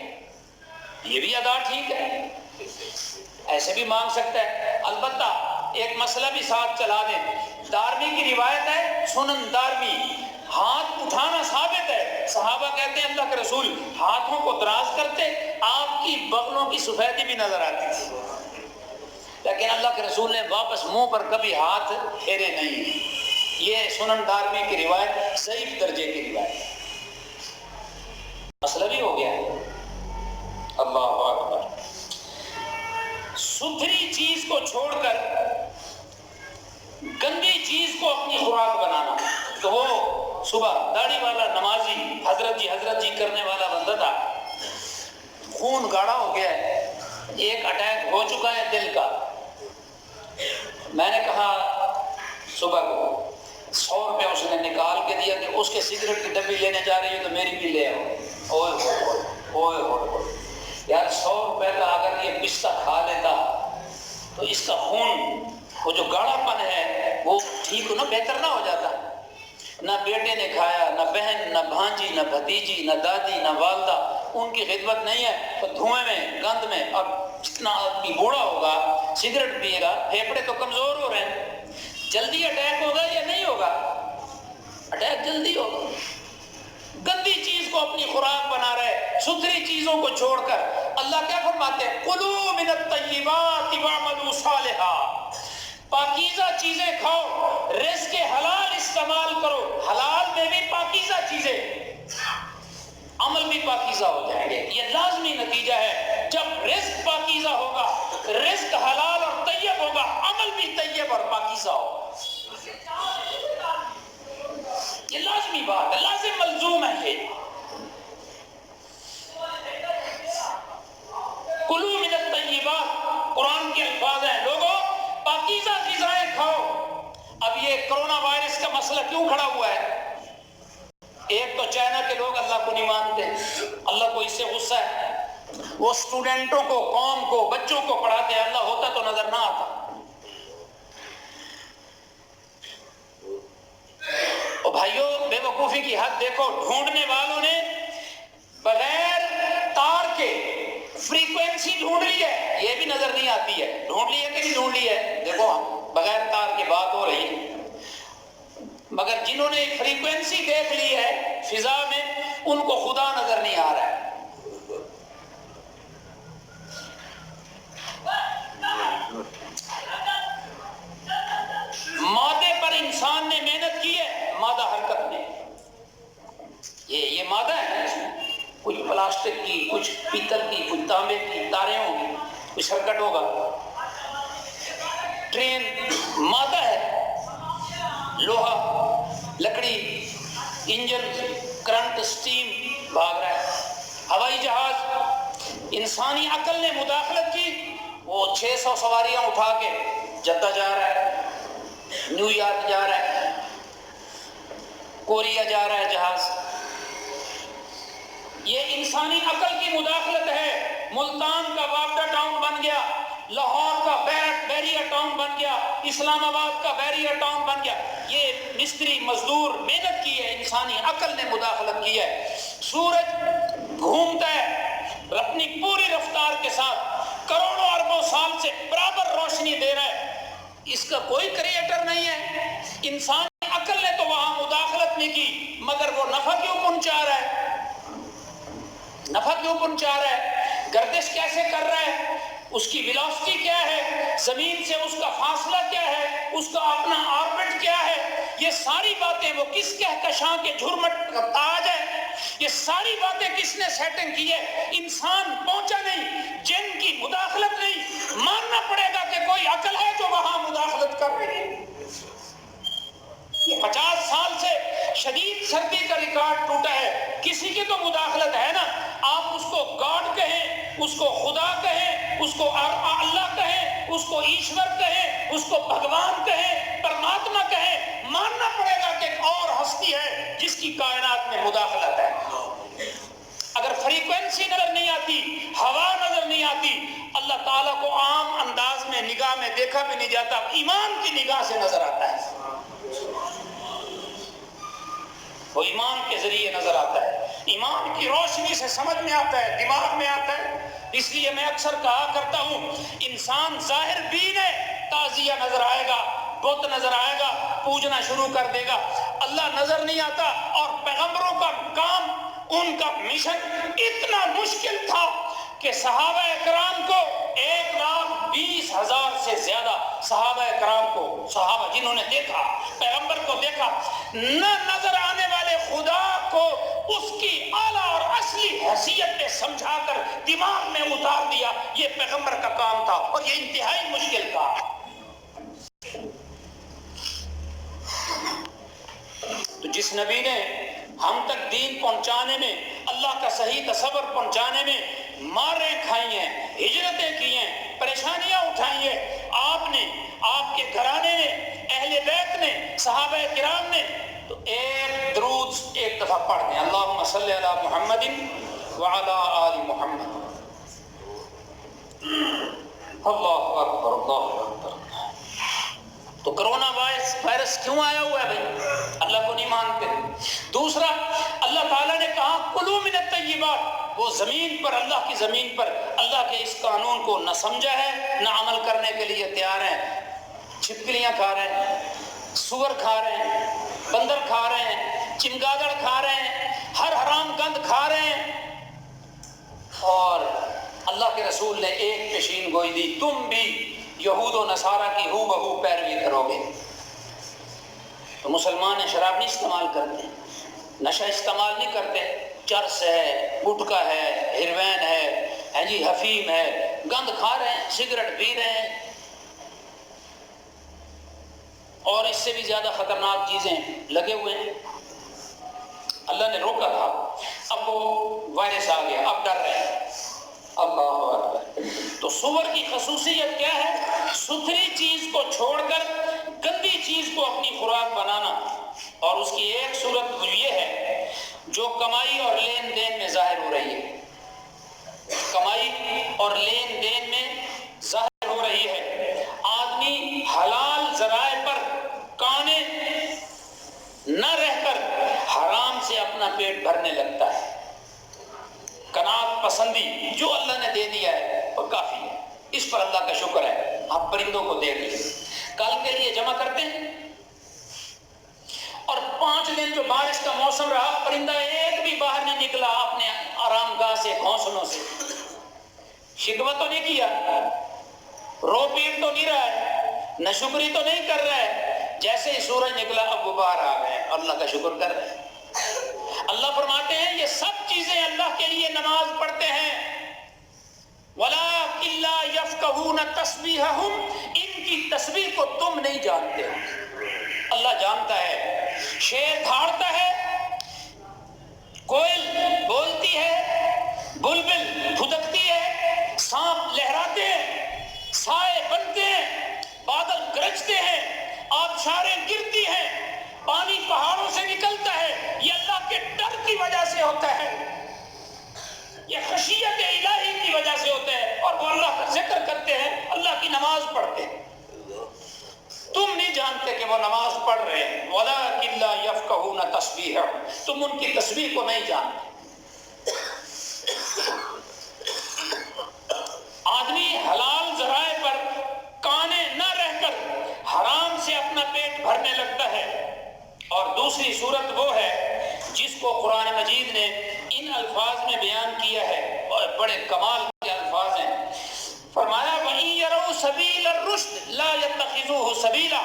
یہ بھی ادا ٹھیک ہے، ایسے بھی مانگ سکتا ہے۔ البتہ ایک مسئلہ بھی ساتھ چلا دیں، دارمی کی روایت ہے، سنن دارمی، ہاتھ اٹھانا ثابت ہے، صحابہ کہتے ہیں اللہ کے رسول ہاتھوں کو دراز کرتے، آپ کی بغلوں کی سفیدی بھی نظر آتی تھی، لیکن اللہ کے رسول نے واپس منہ پر کبھی ہاتھ پھیرے نہیں۔ یہ سنن دارمی کی روایت ضعیف درجے کی روایت، مسئلہ بھی ہو گیا ہے۔ اللہ اکبر۔ ستھری چیز کو چھوڑ کر گندی چیز کو اپنی خوراک بنانا، تو وہ صبح داڑھی والا نمازی حضرت جی کرنے والا بندہ تھا، خون گاڑھا ہو گیا ہے، ایک اٹیک ہو چکا ہے دل کا۔ میں نے کہا صبح کو 100 روپے اس نے نکال کے دیا کہ اس کے سگریٹ کی ڈبی لینے جا رہی ہو تو میری بھی لے آؤ۔ اوئے ہوئے یار 100 روپے کا اگر یہ پستہ کھا لیتا تو اس کا خون وہ جو گاڑھا پن ہے وہ ٹھیک ہو، نہ بہتر نہ ہو جاتا۔ نہ بیٹے نے کھایا، نہ بہن، نہ بھانجی، نہ بھتیجی، نہ دادی، نہ والدہ، ان کی خدمت نہیں ہے تو دھوئیں میں گند میں۔ اب جتنا آدمی بوڑھا ہوگا سگریٹ پیے گا، پھیپھڑے تو کمزور ہو رہے ہیں، جلدی اٹیک ہوگا یا نہیں ہوگا؟ اٹیک جلدی ہوگا۔ گندی چیز کو اپنی خوراک بنا رہے، ستھری چیزوں کو چھوڑ کر۔ اللہ کیا فرماتے ہیں؟ کلوا من الطیبات واعملوا صالحا، پاکیزہ چیزیں کھاؤ، رزق حلال استعمال کرو، حلال میں بھی پاکیزہ چیزیں، عمل بھی پاکیزہ ہو جائیں گے۔ یہ لازمی نتیجہ ہے، جب رزق پاکیزہ ہوگا، رزق حلال اور طیب ہوگا، عمل بھی طیب اور پاکیزہ ہوگا۔ یہ لازمی بات ہے، لازم ملزوم ہے۔ یہ کلوا من الطیبات قرآن کے الفاظ ہیں، لوگوں پاکیزہ غذائیں کھاؤ۔ اب یہ کرونا وائرس کا مسئلہ کیوں کھڑا ہوا ہے؟ ایک تو چائنا کے لوگ اللہ کو نہیں مانتے، اللہ کو اس سے غصہ ہے، وہ اسٹوڈنٹوں کو، قوم کو، بچوں کو پڑھاتے ہیں، اللہ ہوتا تو نظر نہ آتا۔ اور بھائیوں بے وقوفی کی حد دیکھو، ڈھونڈنے والوں نے بغیر تار کے فریکوینسی ڈھونڈ لی ہے، یہ بھی نظر نہیں آتی ہے، ڈھونڈ لی ہے کہ نہیں ڈھونڈ لی ہے؟ دیکھو بغیر تار کی بات ہو رہی ہے، مگر جنہوں نے فریکوینسی دیکھ لی ہے فضا میں، ان کو خدا نظر نہیں آ رہا ہے۔ مادے پر انسان نے محنت کی ہے، مادہ حرکت میں، یہ مادہ ہے، کچھ پلاسٹک کی، کچھ پیتل کی، کچھ تانبے کی تاریں ہوں گی، کچھ حرکت ہوگا۔ ٹرین مادہ ہے، لوہا، لکڑی، انجن، کرنٹ، سٹیم بھاگ رہا ہے۔ ہوائی جہاز، انسانی عقل نے مداخلت کی، وہ 600 سواریاں اٹھا کے جدہ جا رہا ہے، نیو یارک جا رہا ہے، کوریا جا رہا ہے جہاز۔ یہ انسانی عقل کی مداخلت ہے۔ ملتان کا وابڈا ٹاؤن بن گیا، لاہور کا بیریا ٹاؤن بن گیا، اسلام آباد کا بیریا ٹاؤن بن گیا۔ یہ مستری مزدور محنت کی ہے، انسانی عقل نے مداخلت کی ہے۔ سورج گھومتا ہے اپنی پوری رفتار کے ساتھ، کروڑوں اربوں سال سے برابر روشنی دے رہا ہے، اس کا کوئی کریٹر نہیں ہے. انسانی عقل نے تو وہاں مداخلت نہیں کی، مگر وہ نفع کیوں پہنچا رہا ہے؟ نفع کیوں پہنچا رہا ہے؟ گردش کیسے کر رہا ہے؟ اس کی ویلاسٹی کیا ہے؟ زمین سے اس کا فاصلہ کیا ہے؟ اس کا اپنا آربٹ کیا ہے؟ یہ ساری باتیں وہ کس کہکشاں کے جھرمٹ کا تاج ہے؟ یہ ساری باتیں کس نے سیٹنگ کی ہے؟ انسان پہنچا نہیں، جن کی مداخلت نہیں. ماننا پڑے گا کہ کوئی عقل ہے جو وہاں مداخلت کر رہی ہے. یہ 50 سال سے شدید سردی کا ریکارڈ ٹوٹا ہے، کسی کی تو مداخلت ہے نا. آپ اس کو گاڈ کہیں، اس کو خدا کہیں، اس کو اللہ کہیں، اس کو ایشور کہیں، اس کو بھگوان کہیں، پرماتما کہیں، ماننا پڑے گا کہ ایک اور ہستی ہے جس کی کائنات میں مداخلت ہے. اگر فریکوینسی نظر نہیں آتی، ہوا نظر نہیں آتی، اللہ تعالیٰ کو عام انداز میں نگاہ میں دیکھا بھی نہیں جاتا، ایمان کی نگاہ سے نظر آتا ہے. وہ ایمان کے ذریعے نظر آتا ہے، ایمان کی روشنی سے سمجھ میں آتا ہے، دماغ میں آتا ہے. اس لیے میں اکثر کہا کرتا ہوں، انسان ظاہر بین ہے، تعزیہ نظر آئے گا، بت نظر آئے گا، پوجنا شروع کر دے گا. اللہ نظر نہیں آتا. اور پیغمبروں کا کام، ان کا مشن اتنا مشکل تھا کہ صحابہ کرام کو 1,20,000 سے زیادہ صحابہ کرام کو، صحابہ جنہوں نے دیکھا پیغمبر کو دیکھا، نہ نظر آنے والے خدا کو اس کی اعلیٰ اور اصلی حیثیت پہ سمجھا کر دماغ میں اتار دیا. یہ پیغمبر کا کام تھا اور یہ انتہائی مشکل تھا. تو جس نبی نے ہم تک دین پہنچانے میں، اللہ کا صحیح تصور پہنچانے میں ماریں کھائی ہیں، ہجرتیں کی ہیں، پریشانیاں اٹھائی ہیں، آپ نے، آپ کے گھرانے نے، اہل بیت نے، صحابہ کرام نے، تو ایک درود ایک دفعہ پڑھ دیں، اللہم صلی علی محمد وعلی آل محمد. اللہ اکبر، اللہ اکبر. تو کرونا وائرس کیوں آیا ہوا ہے بھائی؟ اللہ کو نہیں مانتے. دوسرا، اللہ تعالیٰ نے کہا کلوا من الطیبات. وہ زمین پر، اللہ کی زمین پر اللہ کے اس قانون کو نہ سمجھا ہے، نہ عمل کرنے کے لیے تیار ہیں. چھپکلیاں کھا رہے ہیں، سور کھا رہے ہیں، بندر کھا رہے ہیں، چمگادڑ کھا رہے ہیں، ہر حرام گند کھا رہے ہیں. اور اللہ کے رسول نے ایک پیشین گوئی دی، تم بھی یہود و نصارہ کی ہو بہو پیروی کرو گے. تو مسلمان شراب نہیں استعمال کرتے، نشہ استعمال نہیں کرتے، چرس ہے، گٹکا ہے، ہیروین ہے جی، حفیم ہے، گند کھا رہے ہیں، سگریٹ پی رہے ہیں، اور اس سے بھی زیادہ خطرناک چیزیں لگے ہوئے ہیں. اللہ نے روکا تھا، اب وہ وائرس آ گیا، اب ڈر رہے ہیں. اللہ اکبر. تو سور کی خصوصیت کیا ہے؟ ستھری چیز کو چھوڑ کر گندی چیز کو اپنی خوراک بنانا. اور اس کی ایک صورت یہ ہے جو کمائی اور لین دین میں ظاہر ہو رہی ہے، کمائی اور لین دین میں ظاہر ہو رہی ہے. آدمی حلال ذرائع پر کانے نہ رہ کر حرام سے اپنا پیٹ بھرنے لگتا ہے. قناعت پسندی جو اللہ نے دے دیا ہے وہ کافی ہے، اس پر اللہ کا شکر ہے. آپ پرندوں کو دے دیے، کل کے لیے جمع کرتے ہیں، اور 5 دن جو بارش کا موسم رہا، پرندہ ایک بھی باہر نہیں نکلا اپنے آرام گاہ سے، گھونسلوں سے. شکوہ تو نہیں کیا، رو پیٹ تو نہیں رہا ہے، ناشکری تو نہیں کر رہا ہے. جیسے ہی سورج نکلا اب غبار آ گئے، اللہ کا شکر کر رہے ہیں. اللہ فرماتے ہیں یہ سب چیزیں اللہ کے لیے نماز پڑھتے ہیں. وَلَٰكِن لَّا يَفْقَهُونَ تَسْبِيحَهُمْ. ان کی تسبیح کو تم نہیں جانتے ہو، اللہ جانتا ہے. شیر دھاڑتا ہے، کوئل بولتی ہے، بلبل پھدکتی ہے، سانپ لہراتے ہیں، سائے بنتے ہیں، بادل گرجتے ہیں، آبشاریں گرتی ہیں، پانی پہاڑوں سے نکلتا ہے. یہ اللہ کے ڈر کی وجہ سے ہوتا ہے، یہ خشیت الہی کی وجہ سے ہوتا ہے. اور وہ اللہ کا ذکر کرتے ہیں، اللہ کی نماز پڑھتے ہیں. تم نہیں جانتے کہ وہ نماز پڑھ رہے ہیں. وَلَٰكِن لَّا يَفْقَهُونَ تَسْبِيحَهُمْ. تم ان کی تسبیح کو نہیں جانتے. آدمی حلال ذرائع پر کانے نہ رہ کر اور دوسری صورت وہ ہے جس کو قرآن مجید نے ان الفاظ میں بیان کیا ہے، اور بڑے کمال کے الفاظ ہیں۔ فرمایا وَإِن يَرَوْا سَبِيلَ الرُّشْدِ لَا يَتَّخِذُوهُ سَبِيلًا،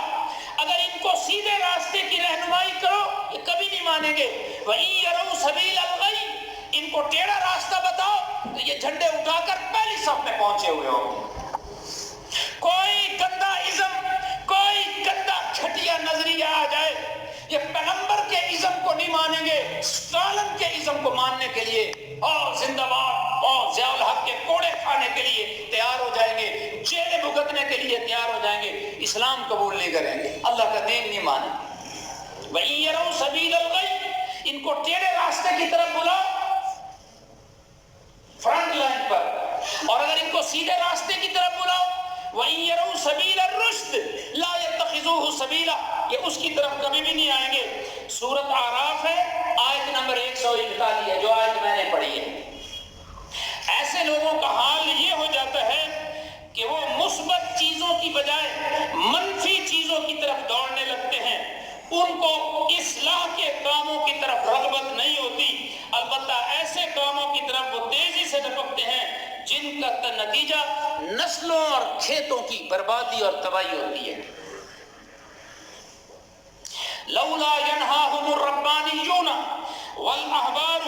اگر ان کو سیدھے راستے کی رہنمائی کرو یہ کبھی نہیں مانیں گے۔ وَإِن يَرَوْا سَبِيلَ الْغَيِّ، ان کو ٹیڑھا راستہ بتاؤ تو یہ جھنڈے اٹھا کر پہلی صف میں پہنچے ہوئے ہوں۔ کوئی گندا ازم، کوئی گندا گھٹیا نظریہ آ جائے، یہ پیغمبر کے ازم کو نہیں مانیں گے، اسٹالن کے ازم کو ماننے کے لیے اور زندہ باد اور ضیاء الحق کے کوڑے کھانے کے لیے تیار ہو جائیں گے، جیلیں بھگتنے کے لیے تیار ہو جائیں گے، اسلام قبول نہیں کریں گے، اللہ کا دین نہیں مانیں گے۔ وَإِن يَرَوْا سَبِيلَ الْغَيِّ، ان کو ٹیڑھے راستے کی طرف بلاؤ فرنٹ لائن پر، اور اگر ان کو سیدھے راستے کی طرف بلاؤ وَإِن يَرَوْا سَبِيلَ الرُّشْدِ لَا يَتَّخِذُوهُ سَبِيلًا، یہ اس کی طرف کبھی بھی نہیں آئیں گے۔ سورۃ اعراف ہے، آیت نمبر 141 ہے، جو آیت میں نے پڑھی ہے۔ ایسے لوگوں کا حال یہ ہو جاتا ہے کہ وہ مثبت چیزوں کی بجائے منفی چیزوں کی طرف دوڑنے لگتے ہیں، ان کو اصلاح کے کاموں کی طرف رغبت نہیں ہوتی، البتہ ایسے کاموں کی طرف وہ تیزی سے لپکتے ہیں جن کا نتیجہ نسلوں اور کھیتوں کی بربادی اور تباہی ہوتی ہے۔ لولا ينهاهم الربانيون والاحبار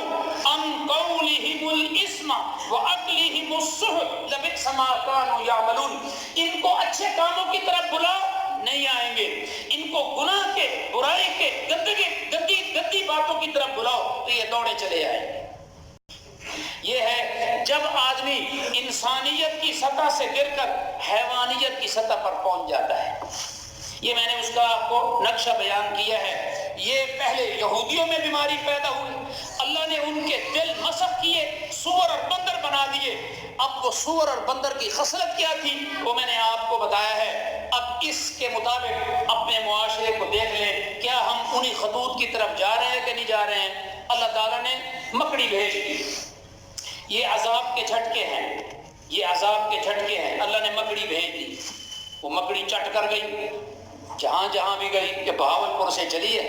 عن قولهم الاسم واكلهم السحت لبئس ما كانوا يعملون، ان کو اچھے کاموں کی طرف بلاؤ نہیں آئیں گے، ان کو گناہ کے، برائی کے، گندی باتوں کی طرف بلاؤ تو یہ دوڑے چلے آئیں گے۔ یہ ہے جب آدمی انسانیت کی سطح سے گر کر حیوانیت کی سطح پر پہنچ جاتا ہے۔ یہ میں نے اس کا آپ کو نقشہ بیان کیا ہے۔ یہ پہلے یہودیوں میں بیماری پیدا ہوئی، اللہ نے ان کے دل مسخ کیے، سور اور بندر بنا دیے۔ اب وہ سور اور بندر کی خصلت کیا تھی وہ میں نے آپ کو بتایا ہے۔ اب اس کے مطابق اپنے معاشرے کو دیکھ لیں، کیا ہم انہی خطوط کی طرف جا رہے ہیں کہ نہیں جا رہے ہیں؟ اللہ تعالیٰ نے مکڑی بھیج دی، یہ عذاب کے جھٹکے ہیں، یہ عذاب کے جھٹکے ہیں، اللہ نے مکڑی بھیج دی، وہ مکڑی چٹ کر گئی جہاں جہاں بھی گئی، کہ بہاولپور سے چلی ہے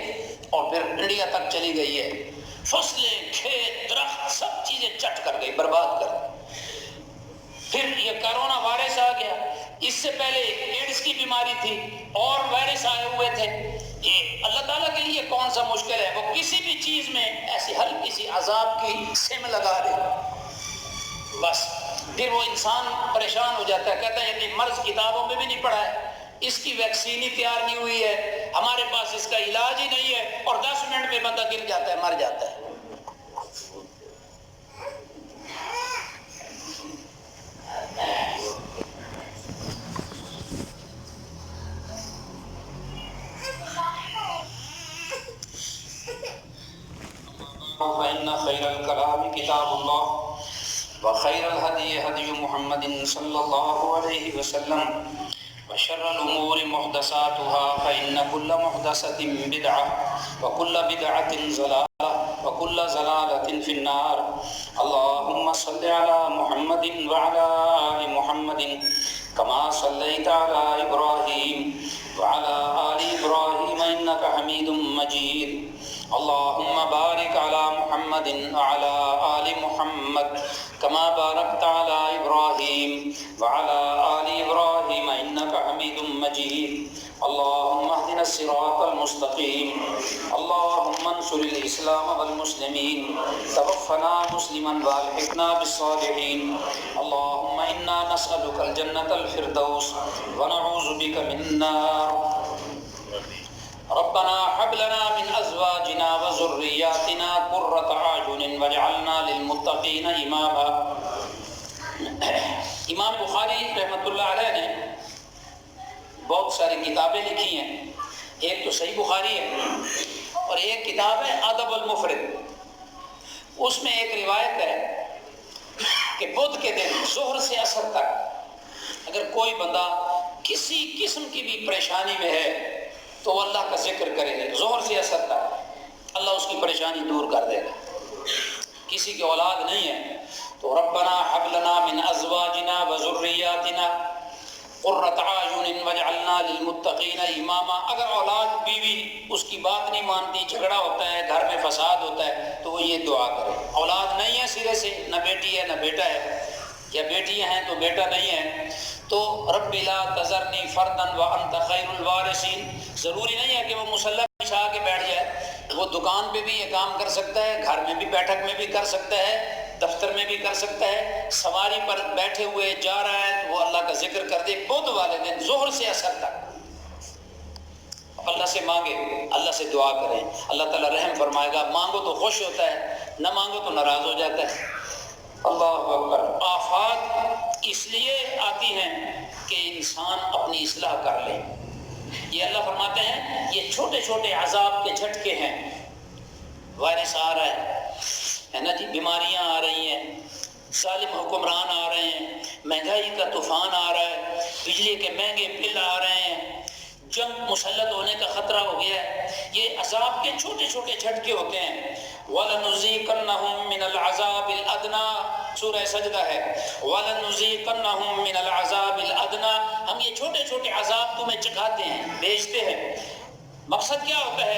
اور پھر انڈیا تک چلی گئی ہے، فصلیں، کھیت، درخت، سب چیزیں چٹ کر گئی، برباد کر گئی۔ پھر یہ کرونا وائرس آ گیا، اس سے پہلے ایڈز کی بیماری تھی اور وائرس آئے ہوئے تھے۔ یہ اللہ تعالیٰ کے لیے کون سا مشکل ہے، وہ کسی بھی چیز میں ایسی ہلکی سی عذاب کی سم لگا دے، بس پھر وہ انسان پریشان ہو جاتا ہے، کہتا ہے یہ مرض کتابوں میں بھی نہیں پڑھا ہے، اس کی ویکسین ہی تیار نہیں ہوئی ہے، ہمارے پاس اس کا علاج ہی نہیں ہے، اور 10 منٹ میں بندہ گر جاتا ہے، مر جاتا ہے۔ فإن خير الكلام كتاب الله وخير الهدي هدي محمد صلى الله عليه وسلم وشر الأمور محدثاتها فإن كل محدثة بدعة وكل بدعة ضلالة وكل ضلالة في النار۔ اللهم صل على محمد وعلى آل محمد كما صليت على إبراهيم وعلى آل إبراهيم إنك حميد مجيد۔ اللهم بارك على محمد وعلى آل محمد كما باركت على إبراهيم وعلى آل إبراهيم إنك حميد مجيد۔ اللهم اهدنا الصراط المستقيم، اللهم انصر الإسلام والمسلمين، توفنا مسلما والحقنا بالصالحين۔ اللهم إنا نسألك الجنة الفردوس ونعوذ بك من النار۔ ربنا هب لنا من ازواجنا وذرياتنا قرة اعین واجعلنا للمتقین اماما۔ امام بخاری رحمۃ اللہ علیہ نے بہت ساری کتابیں لکھی ہیں، ایک تو صحیح بخاری ہے اور ایک کتاب ہے ادب المفرد۔ اس میں ایک روایت ہے کہ بدھ کے دن ظہر سے عصر تک اگر کوئی بندہ کسی قسم کی بھی پریشانی میں ہے تو وہ اللہ کا ذکر کرے گا، ظہر سے عصر تک اللہ اس کی پریشانی دور کر دے گا۔ کسی کی اولاد نہیں ہے تو ربنا حب لنا من ازواجنا وذریاتنا، قرۃ اعین وجعلنا للمتقین اماما. اگر اولاد بیوی اس کی بات نہیں مانتی، جھگڑا ہوتا ہے، گھر میں فساد ہوتا ہے، تو وہ یہ دعا کرے. اولاد نہیں ہے سرے سے، نہ بیٹی ہے نہ بیٹا ہے، یا بیٹیاں ہیں تو بیٹا نہیں ہے، تو رب لا تذرنی فردا وانت خیر الوارثین. ضروری نہیں ہے کہ وہ مصلی بچھا کے بیٹھ جائے، وہ دکان پہ بھی یہ کام کر سکتا ہے، گھر میں بھی بیٹھک میں بھی کر سکتا ہے، دفتر میں بھی کر سکتا ہے، سواری پر بیٹھے ہوئے جا رہا ہے تو وہ اللہ کا ذکر کر دے. بدھ والے دن ظہر سے عصر تک اللہ سے مانگے، اللہ سے دعا کریں، اللہ تعالیٰ رحم فرمائے گا. مانگو تو خوش ہوتا ہے، نہ مانگو تو ناراض ہو جاتا ہے. اللہ اکبر. آفات اس لیے آتی ہیں کہ انسان اپنی اصلاح کر لے. یہ اللہ فرماتے ہیں یہ چھوٹے چھوٹے عذاب کے جھٹکے ہیں. وائرس آ رہا ہے نا جی، بیماریاں آ رہی ہیں، ظالم حکمران آ رہے ہیں، مہنگائی کا طوفان آ رہا ہے، بجلی کے مہنگے بل آ رہے ہیں، جنگ مسلط ہونے کا خطرہ ہو گیا ہے. یہ عذاب کے چھوٹے چھوٹے جھٹکے ہوتے ہیں. وَلَنُذِيقَنَّهُم مِّنَ الْعَذَابِ الْأَدْنَىٰ، سورہ سجدہ ہے. وَلَنُذِيقَنَّهُم مِّنَ الْعَذَابِ الْأَدْنَىٰ، ہم یہ چھوٹے چھوٹے عذاب تمہیں چکھاتے ہیں، بھیجتے ہیں. مقصد کیا ہوتا ہے؟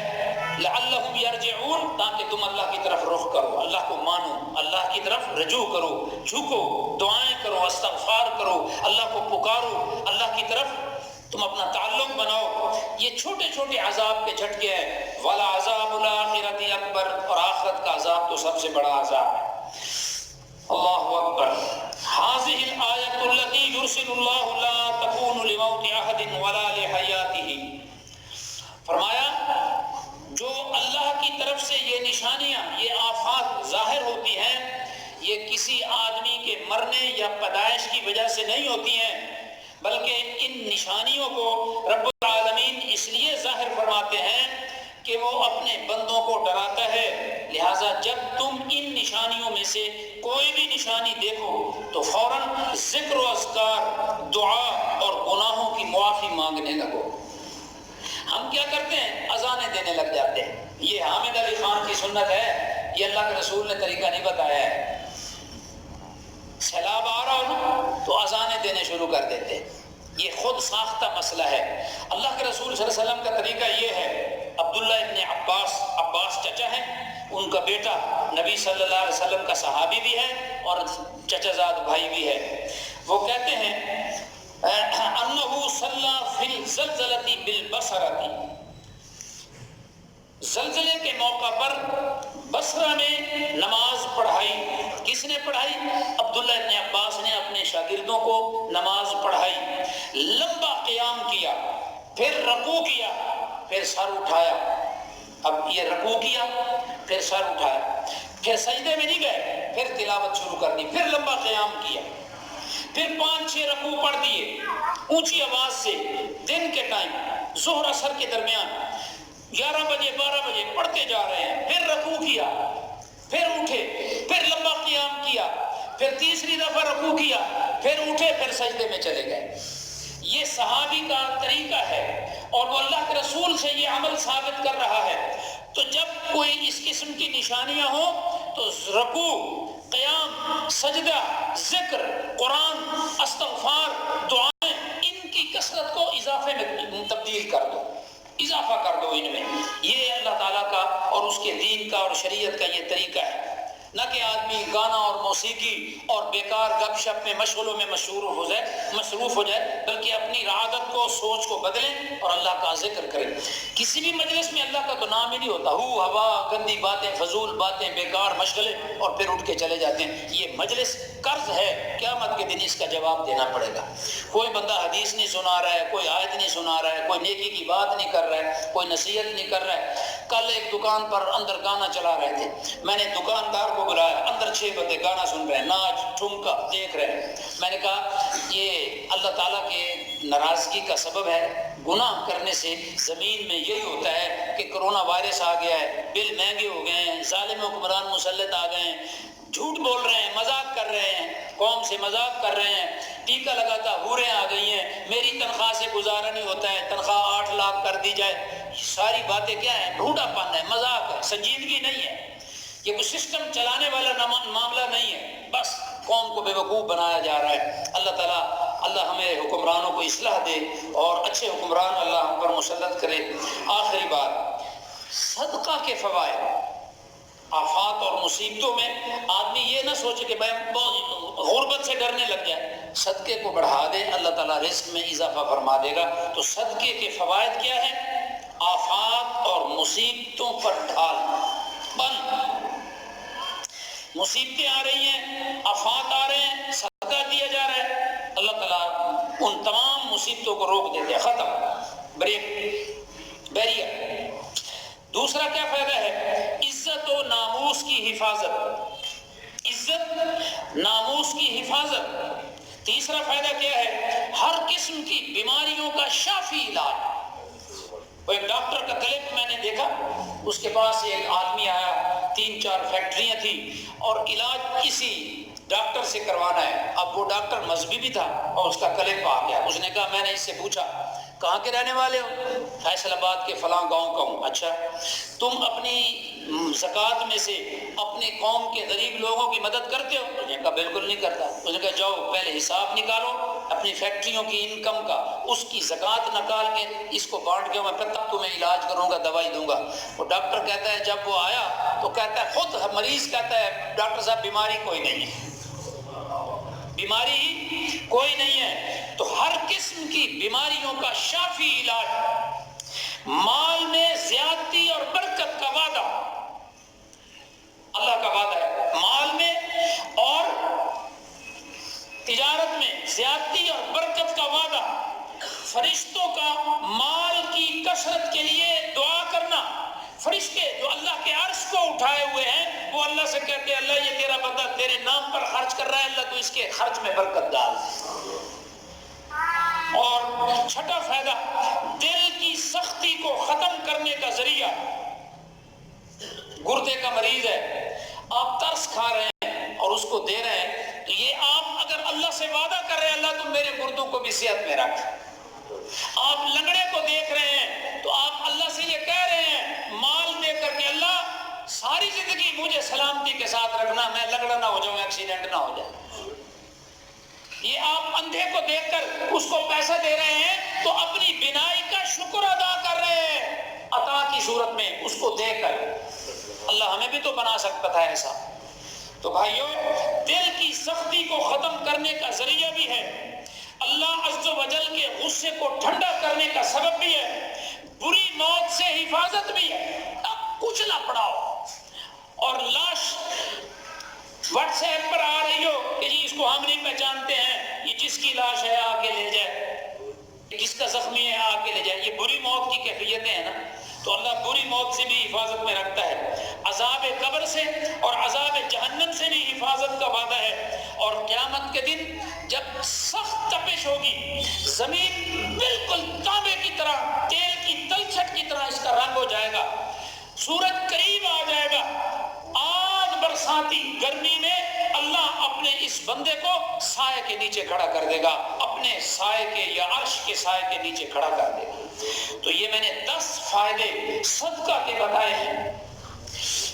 لعلہم یرجعون، تاکہ تم اللہ کی طرف رخ کرو، اللہ کو مانو، اللہ کی طرف رجوع کرو، جھکو، دعائیں کرو، استغفار کرو، اللہ کو پکارو، اللہ کی طرف تم اپنا تعلق بناؤ. یہ چھوٹے چھوٹے عذاب کے جھٹکے ہیں. وَلَعَذَابُ الْآخِرَةِ أَكْبَرُ، اور آخرت کا عذاب تو سب سے بڑا عذاب ہے. اللہ اکبر. هذه الآية التي يرسل الله لا تكون لموت أحد ولا لحياته. فرمایا جو اللہ کی طرف سے یہ نشانیاں، یہ آفات ظاہر ہوتی ہیں، یہ کسی آدمی کے مرنے یا پیدائش کی وجہ سے نہیں ہوتی ہیں، بلکہ ان نشانیوں کو رب العالمین اس لیے ظاہر فرماتے ہیں کہ وہ اپنے بندوں کو ڈراتا ہے. لہٰذا جب تم ان نشانیوں میں سے کوئی بھی نشانی دیکھو تو فوراً ذکر و اذکار، دعا اور گناہوں کی معافی مانگنے لگو. ہم کیا کرتے ہیں؟ اذانیں دینے لگ جاتے ہیں. یہ حامد علی خان کی سنت ہے، یہ اللہ کے رسول نے طریقہ نہیں بتایا ہے. سیلاب آ رہا ہو نا تو اذانیں دینے شروع کر دیتے. یہ خود ساختہ مسئلہ ہے. اللہ کے رسول صلی اللہ علیہ وسلم کا طریقہ یہ ہے. عبداللہ ابن عباس چچا ہیں، ان کا بیٹا نبی صلی اللہ علیہ وسلم کا صحابی بھی ہے اور چچا زاد بھائی بھی ہے. وہ کہتے ہیں انہو صلی فی الزلزلۃ بالبصرۃ، زلزلے کے موقع پر بصرہ میں نماز پڑھائی. کس نے پڑھائی؟ عبداللہ ابن عباس نے اپنے شاگردوں کو نماز پڑھائی. لمبا قیام کیا، پھر رکوع کیا، پھر سر اٹھایا. اب یہ رکوع کیا، پھر سر اٹھایا، پھر سجدے میں نہیں گئے، پھر تلاوت شروع کر دی، پھر لمبا قیام کیا، پھر 5-6 رکوع پڑھ دیے اونچی آواز سے. دن کے ٹائم ظہر اثر کے درمیان 11 بجے 12 بجے پڑھتے جا رہے ہیں. پھر رکوع کیا، پھر اٹھے، پھر لمبا قیام کیا، پھر تیسری دفعہ رکوع کیا، پھر اٹھے، پھر سجدے میں چلے گئے. یہ صحابی کا طریقہ ہے اور وہ اللہ کے رسول سے یہ عمل ثابت کر رہا ہے. تو جب کوئی اس قسم کی نشانیاں ہوں تو رکوع، قیام، سجدہ، ذکر، قرآن، استغفار، دعائیں، ان کی کثرت کو اضافے میں تبدیل کر دو، اضافہ کر دو ان میں. یہ اللہ تعالیٰ کا اور اس کے دین کا اور شریعت کا یہ طریقہ ہے. نہ کہ آدمی گانا اور موسیقی اور بیکار گپ شپ میں مشغلوں میں مصروف ہو جائے، بلکہ اپنی عادت کو، سوچ کو بدلیں اور اللہ کا ذکر کریں. کسی بھی مجلس میں اللہ کا تو نام ہی نہیں ہوتا. ہوا، گندی باتیں، فضول باتیں، بیکار مشغلے، اور پھر اٹھ کے چلے جاتے ہیں. یہ مجلس قرض ہے، قیامت کے دن اس کا جواب دینا پڑے گا. کوئی بندہ حدیث نہیں سنا رہا ہے، کوئی آیت نہیں سنا رہا ہے، کوئی نیکی کی بات نہیں کر رہا ہے، کوئی نصیحت نہیں کر رہا ہے. کل ایک دکان پر اندر گانا چلا رہے تھے، میں نے دکاندار کو بلایا. اندر 6 بندے گانا سن رہے ہیں، ناچ ٹھمکا دیکھ رہے ہیں. میں نے کہا یہ اللہ تعالیٰ کے ناراضگی کا سبب ہے. گناہ کرنے سے زمین میں یہی ہوتا ہے کہ کرونا وائرس آ گیا ہے، بل مہنگے ہو گئے ہیں، ظالم حکمران مسلط آ گئے ہیں، جھوٹ بول رہے ہیں، مذاق کر رہے ہیں، قوم سے مذاق کر رہے ہیں، ٹیکہ لگاتا حوریں آ گئی ہیں، میری تنخواہ سے گزارا نہیں ہوتا ہے، تنخواہ 8 لاکھ کر دی جائے. ساری باتیں کیا ہیں؟ ڈھونڈا پن ہے، مذاق ہے، سنجیدگی نہیں ہے. یہ کوئی سسٹم چلانے والا معاملہ نہیں ہے، بس قوم کو بے وقوف بنایا جا رہا ہے. اللہ تعالیٰ اللہ ہمیں حکمرانوں کو اصلاح دے اور اچھے حکمران اللہ ہم پر مسلط کرے۔ آخری بات، صدقہ کے فوائد۔ آفات اور مصیبتوں میں آدمی یہ نہ سوچے کہ غربت سے ڈرنے لگ جائے، صدقے کو بڑھا دے، اللہ تعالیٰ رزق میں اضافہ فرما دے گا۔ تو صدقے کے فوائد کیا ہے؟ آفات اور مصیبتوں پر ڈھال بند۔ مصیبتیں آ رہی ہیں، آفات آ رہے ہیں، صدقہ دیا جا رہا ہے، اللہ تعالیٰ ان تمام مصیبتوں کو روک دیتے ہیں، ختم، بریک، بیریئر۔ دوسرا کیا فائدہ ہے؟ عزت و ناموس کی حفاظت، عزت ناموس کی حفاظت۔ تیسرا فائدہ کیا ہے؟ ہر قسم کی بیماریوں کا شافی علاج۔ وہ ایک ڈاکٹر کا کلپ میں نے دیکھا، اس کے پاس ایک آدمی آیا، 3-4 فیکٹریاں تھیں اور علاج کسی ڈاکٹر سے کروانا ہے۔ اب وہ ڈاکٹر مذہبی بھی تھا اور اس کا کلپ آ گیا۔ اس نے کہا، میں نے اس سے پوچھا کہاں کے رہنے والے ہو؟ فیصل آباد کے فلاں گاؤں کا ہوں۔ اچھا، تم اپنی زکوٰۃ میں سے اپنے قوم کے غریب لوگوں کی مدد کرتے ہو؟ اس نے کہا بالکل نہیں کرتا۔ اس نے کہا جاؤ پہلے حساب نکالو اپنی فیکٹریوں کی انکم کا، اس کی زکوٰۃ نکال کے اس کو بانٹ کے میں پھر تمہیں علاج کروں گا، دوائی دوں گا۔ وہ ڈاکٹر کہتا ہے جب وہ آیا تو کہتا ہے، خود مریض کہتا ہے ڈاکٹر صاحب بیماری کوئی نہیں ہے، بیماری ہی کوئی نہیں ہے۔ تو ہر قسم کی بیماریوں کا شافی علاج، مال میں زیادتی اور برکت کا وعدہ، اللہ کا وعدہ ہے، مال میں اور تجارت میں زیادتی اور برکت کا وعدہ، فرشتوں کا مال کی کثرت کے لیے دعا کرنا۔ فرشتے جو اللہ کے عرش کو اٹھائے ہوئے ہیں وہ اللہ سے کہتے ہیں، اللہ یہ تیرا بندہ تیرے نام پر خرچ کر رہا ہے، اللہ تو اس کے خرچ میں برکت ڈال۔ اور چھٹا فائدہ، دل کی سختی کو ختم کرنے کا ذریعہ۔ گردے کا مریض ہے، آپ ترس کھا رہے ہیں اور اس کو دے رہے ہیں، تو یہ آپ اگر اللہ سے وعدہ کر رہے ہیں، اللہ تم میرے گردوں کو بھی صحت میں رکھ۔ آپ لنگڑے کو دیکھ رہے ہیں تو آپ اللہ سے یہ کہہ رہے ہیں مال دے کر کہ اللہ ساری زندگی مجھے سلامتی کے ساتھ رکھنا، میں لنگڑا نہ ہو جاؤں، ایکسیڈنٹ نہ ہو جائے۔ یہ آپ اندھے کو دیکھ کر اس کو پیسہ دے رہے ہیں تو اپنی بینائی کا شکر ادا کر رہے ہیں عطا کی صورت میں، اس کو دے کر۔ اللہ ہمیں بھی تو بنا سکتا تھا ایسا۔ تو بھائیو، دل کی سختی کو ختم کرنے کا ذریعہ بھی ہے، اللہ عز و جل کے غصے کو ٹھنڈا کرنے کا سبب بھی ہے، بری موت سے حفاظت بھی ہے۔ اب کچھ نہ پڑاؤ اور لاش واٹس ایپ پر آ رہی ہو کہ جی اس کو ہم نہیں پہچانتے ہیں، یہ جس کی لاش ہے آ کے لے جائے، کس کا زخمی ہے آ کے لے جائے، یہ بری موت کی کیفیتیں ہیں نا۔ تو اللہ بری موت سے بھی حفاظت میں رکھتا ہے، عذاب قبر سے اور عذاب جہنم سے بھی حفاظت کا وعدہ ہے۔ اور قیامت کے دن جب سخت تپش ہوگی، زمین بالکل تانبے کی طرح، تیل کی تلچھٹ کی طرح اس کا رنگ ہو جائے گا، سورج قریب آ جائے گا، آگ برساتی گرمی میں اللہ اپنے اس بندے کو سائے کے نیچے کھڑا کر دے گا، اپنے سائے کے یا عرش کے سائے کے نیچے کھڑا کر دے گا۔ تو یہ میں نے 10 فائدے صدقہ کے بتائے ہیں۔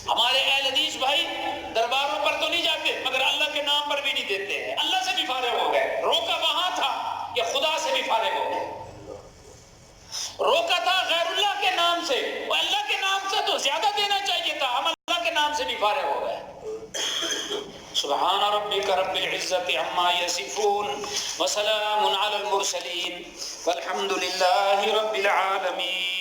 ہمارے اہل حدیث بھائی درباروں پر تو نہیں جاتے مگر اللہ کے نام پر بھی نہیں دیتے ہیں، اللہ سے بھی فارغ ہو گئے۔ روکا وہاں تھا کہ خدا سے بھی فارغ ہو گئے، روکا تھا غیر اللہ کے نام سے، وہ اللہ کے نام سے تو زیادہ دینا چاہیے تھا، ہم اللہ کے نام سے بھی فارغ ہو گئے۔ سبحان ربک رب العزت عما یصفون وسلام علی المرسلین والحمد للہ رب العالمین۔